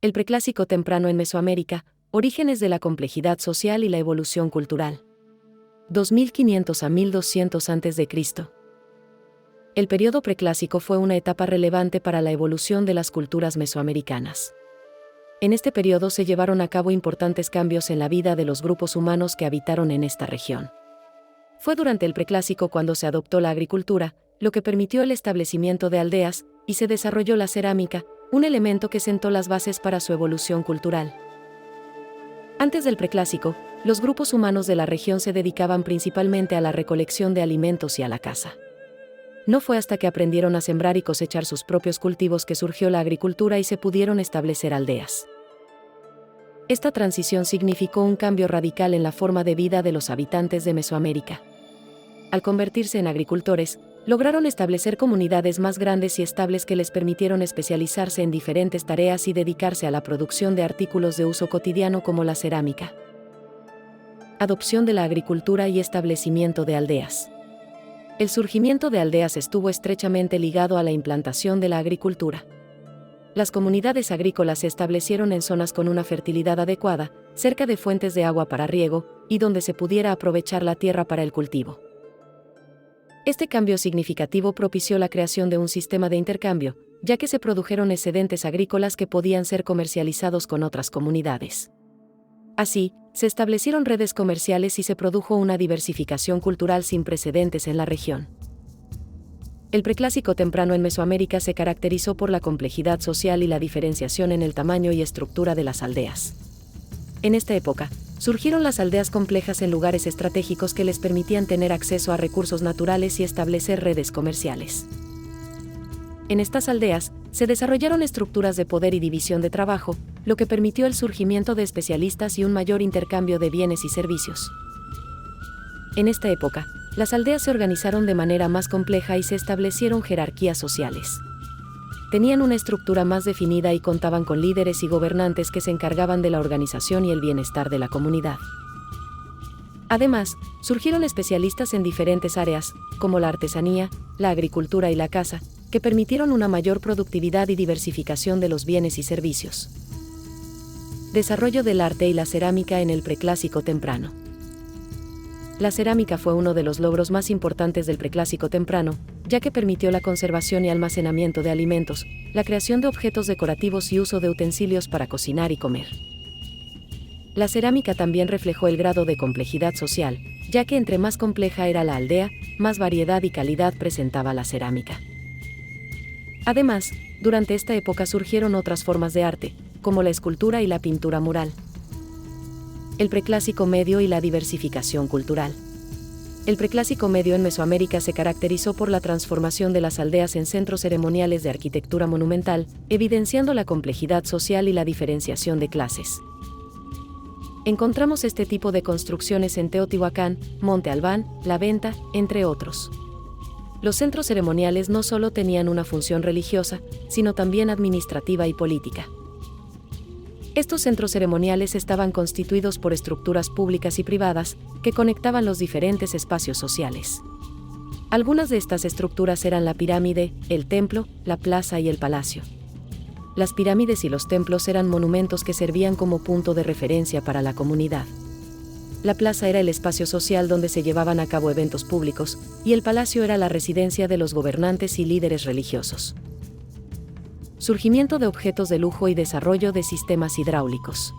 El preclásico temprano en Mesoamérica, orígenes de la complejidad social y la evolución cultural. 2500 a 1200 a.C. El periodo preclásico fue una etapa relevante para la evolución de las culturas mesoamericanas. En este periodo se llevaron a cabo importantes cambios en la vida de los grupos humanos que habitaron en esta región. Fue durante el preclásico cuando se adoptó la agricultura, lo que permitió el establecimiento de aldeas, y se desarrolló la cerámica, un elemento que sentó las bases para su evolución cultural. Antes del preclásico, los grupos humanos de la región se dedicaban principalmente a la recolección de alimentos y a la caza. No fue hasta que aprendieron a sembrar y cosechar sus propios cultivos que surgió la agricultura y se pudieron establecer aldeas. Esta transición significó un cambio radical en la forma de vida de los habitantes de Mesoamérica. Al convertirse en agricultores, lograron establecer comunidades más grandes y estables que les permitieron especializarse en diferentes tareas y dedicarse a la producción de artículos de uso cotidiano como la cerámica. Adopción de la agricultura y establecimiento de aldeas. El surgimiento de aldeas estuvo estrechamente ligado a la implantación de la agricultura. Las comunidades agrícolas se establecieron en zonas con una fertilidad adecuada, cerca de fuentes de agua para riego, y donde se pudiera aprovechar la tierra para el cultivo. Este cambio significativo propició la creación de un sistema de intercambio, ya que se produjeron excedentes agrícolas que podían ser comercializados con otras comunidades. Así, se establecieron redes comerciales y se produjo una diversificación cultural sin precedentes en la región. El preclásico temprano en Mesoamérica se caracterizó por la complejidad social y la diferenciación en el tamaño y estructura de las aldeas. En esta época, surgieron las aldeas complejas en lugares estratégicos que les permitían tener acceso a recursos naturales y establecer redes comerciales. En estas aldeas, se desarrollaron estructuras de poder y división de trabajo, lo que permitió el surgimiento de especialistas y un mayor intercambio de bienes y servicios. En esta época, las aldeas se organizaron de manera más compleja y se establecieron jerarquías sociales. Tenían una estructura más definida y contaban con líderes y gobernantes que se encargaban de la organización y el bienestar de la comunidad. Además, surgieron especialistas en diferentes áreas, como la artesanía, la agricultura y la caza, que permitieron una mayor productividad y diversificación de los bienes y servicios. Desarrollo del arte y la cerámica en el preclásico temprano. La cerámica fue uno de los logros más importantes del preclásico temprano, ya que permitió la conservación y almacenamiento de alimentos, la creación de objetos decorativos y uso de utensilios para cocinar y comer. La cerámica también reflejó el grado de complejidad social, ya que entre más compleja era la aldea, más variedad y calidad presentaba la cerámica. Además, durante esta época surgieron otras formas de arte, como la escultura y la pintura mural. El preclásico medio y la diversificación cultural. El preclásico medio en Mesoamérica se caracterizó por la transformación de las aldeas en centros ceremoniales de arquitectura monumental, evidenciando la complejidad social y la diferenciación de clases. Encontramos este tipo de construcciones en Teotihuacán, Monte Albán, La Venta, entre otros. Los centros ceremoniales no solo tenían una función religiosa, sino también administrativa y política. Estos centros ceremoniales estaban constituidos por estructuras públicas y privadas que conectaban los diferentes espacios sociales. Algunas de estas estructuras eran la pirámide, el templo, la plaza y el palacio. Las pirámides y los templos eran monumentos que servían como punto de referencia para la comunidad. La plaza era el espacio social donde se llevaban a cabo eventos públicos, y el palacio era la residencia de los gobernantes y líderes religiosos. Surgimiento de objetos de lujo y desarrollo de sistemas hidráulicos.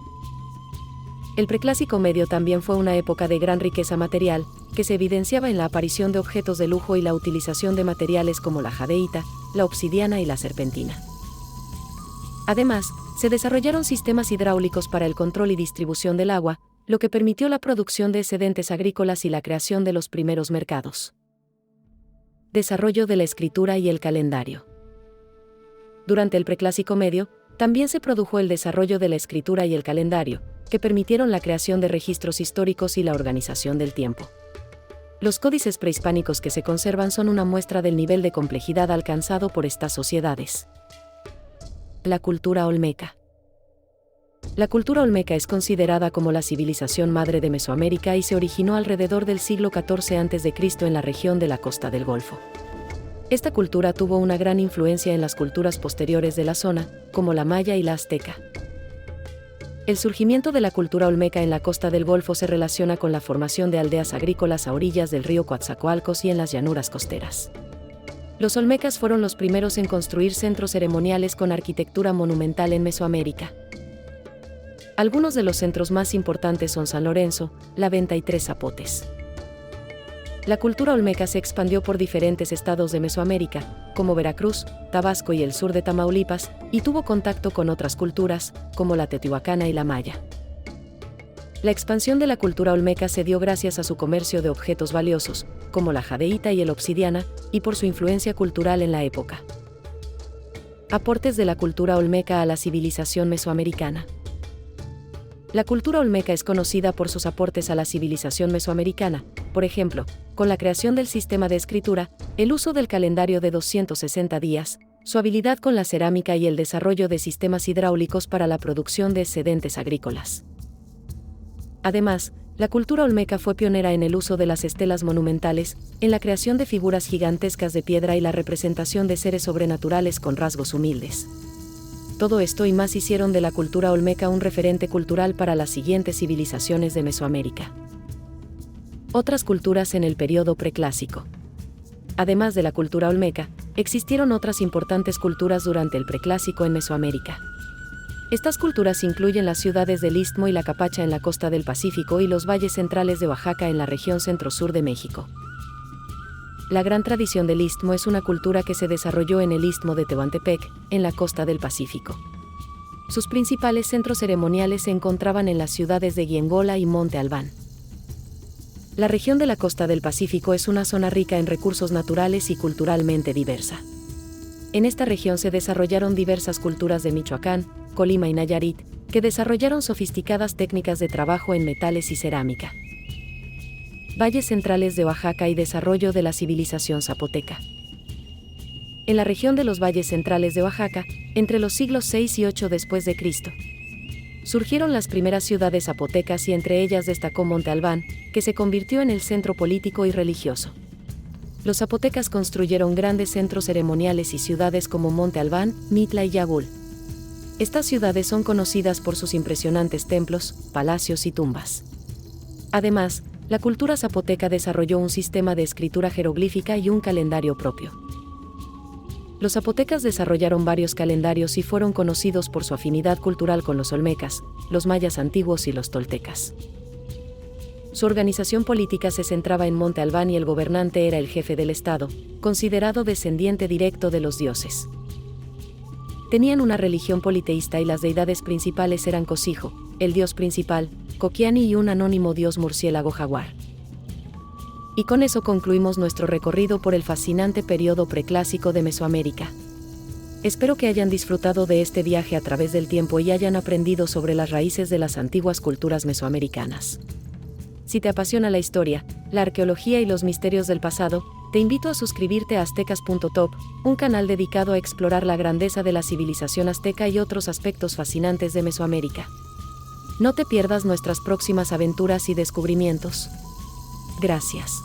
El preclásico medio también fue una época de gran riqueza material, que se evidenciaba en la aparición de objetos de lujo y la utilización de materiales como la jadeíta, la obsidiana y la serpentina. Además, se desarrollaron sistemas hidráulicos para el control y distribución del agua, lo que permitió la producción de excedentes agrícolas y la creación de los primeros mercados. Desarrollo de la escritura y el calendario. Durante el preclásico medio, también se produjo el desarrollo de la escritura y el calendario, que permitieron la creación de registros históricos y la organización del tiempo. Los códices prehispánicos que se conservan son una muestra del nivel de complejidad alcanzado por estas sociedades. La cultura olmeca. La cultura olmeca es considerada como la civilización madre de Mesoamérica y se originó alrededor del siglo XIV a.C. en la región de la costa del Golfo. Esta cultura tuvo una gran influencia en las culturas posteriores de la zona, como la maya y la azteca. El surgimiento de la cultura olmeca en la costa del Golfo se relaciona con la formación de aldeas agrícolas a orillas del río Coatzacoalcos y en las llanuras costeras. Los olmecas fueron los primeros en construir centros ceremoniales con arquitectura monumental en Mesoamérica. Algunos de los centros más importantes son San Lorenzo, La Venta y Tres Zapotes. La cultura olmeca se expandió por diferentes estados de Mesoamérica, como Veracruz, Tabasco y el sur de Tamaulipas, y tuvo contacto con otras culturas, como la teotihuacana y la maya. La expansión de la cultura olmeca se dio gracias a su comercio de objetos valiosos, como la jadeíta y el obsidiana, y por su influencia cultural en la época. Aportes de la cultura olmeca a la civilización mesoamericana. La cultura olmeca es conocida por sus aportes a la civilización mesoamericana, por ejemplo, con la creación del sistema de escritura, el uso del calendario de 260 días, su habilidad con la cerámica y el desarrollo de sistemas hidráulicos para la producción de excedentes agrícolas. Además, la cultura olmeca fue pionera en el uso de las estelas monumentales, en la creación de figuras gigantescas de piedra y la representación de seres sobrenaturales con rasgos humildes. Todo esto y más hicieron de la cultura olmeca un referente cultural para las siguientes civilizaciones de Mesoamérica. Otras culturas en el período preclásico. Además de la cultura olmeca, existieron otras importantes culturas durante el preclásico en Mesoamérica. Estas culturas incluyen las ciudades del Istmo y la Capacha en la costa del Pacífico y los valles centrales de Oaxaca en la región centro-sur de México. La gran tradición del Istmo es una cultura que se desarrolló en el Istmo de Tehuantepec, en la costa del Pacífico. Sus principales centros ceremoniales se encontraban en las ciudades de Giengola y Monte Albán. La región de la costa del Pacífico es una zona rica en recursos naturales y culturalmente diversa. En esta región se desarrollaron diversas culturas de Michoacán, Colima y Nayarit, que desarrollaron sofisticadas técnicas de trabajo en metales y cerámica. Valles centrales de Oaxaca y desarrollo de la civilización zapoteca. En la región de los valles centrales de Oaxaca, entre los siglos VI y VIII después de Cristo, surgieron las primeras ciudades zapotecas y entre ellas destacó Monte Albán, que se convirtió en el centro político y religioso. Los zapotecas construyeron grandes centros ceremoniales y ciudades como Monte Albán, Mitla y Yagul. Estas ciudades son conocidas por sus impresionantes templos, palacios y tumbas. Además, la cultura zapoteca desarrolló un sistema de escritura jeroglífica y un calendario propio. Los zapotecas desarrollaron varios calendarios y fueron conocidos por su afinidad cultural con los olmecas, los mayas antiguos y los toltecas. Su organización política se centraba en Monte Albán y el gobernante era el jefe del estado, considerado descendiente directo de los dioses. Tenían una religión politeísta y las deidades principales eran Cosijo, el dios principal, Coquiani y un anónimo dios murciélago jaguar. Y con eso concluimos nuestro recorrido por el fascinante periodo preclásico de Mesoamérica. Espero que hayan disfrutado de este viaje a través del tiempo y hayan aprendido sobre las raíces de las antiguas culturas mesoamericanas. Si te apasiona la historia, la arqueología y los misterios del pasado, te invito a suscribirte a aztecas.top, un canal dedicado a explorar la grandeza de la civilización azteca y otros aspectos fascinantes de Mesoamérica. No te pierdas nuestras próximas aventuras y descubrimientos. Gracias.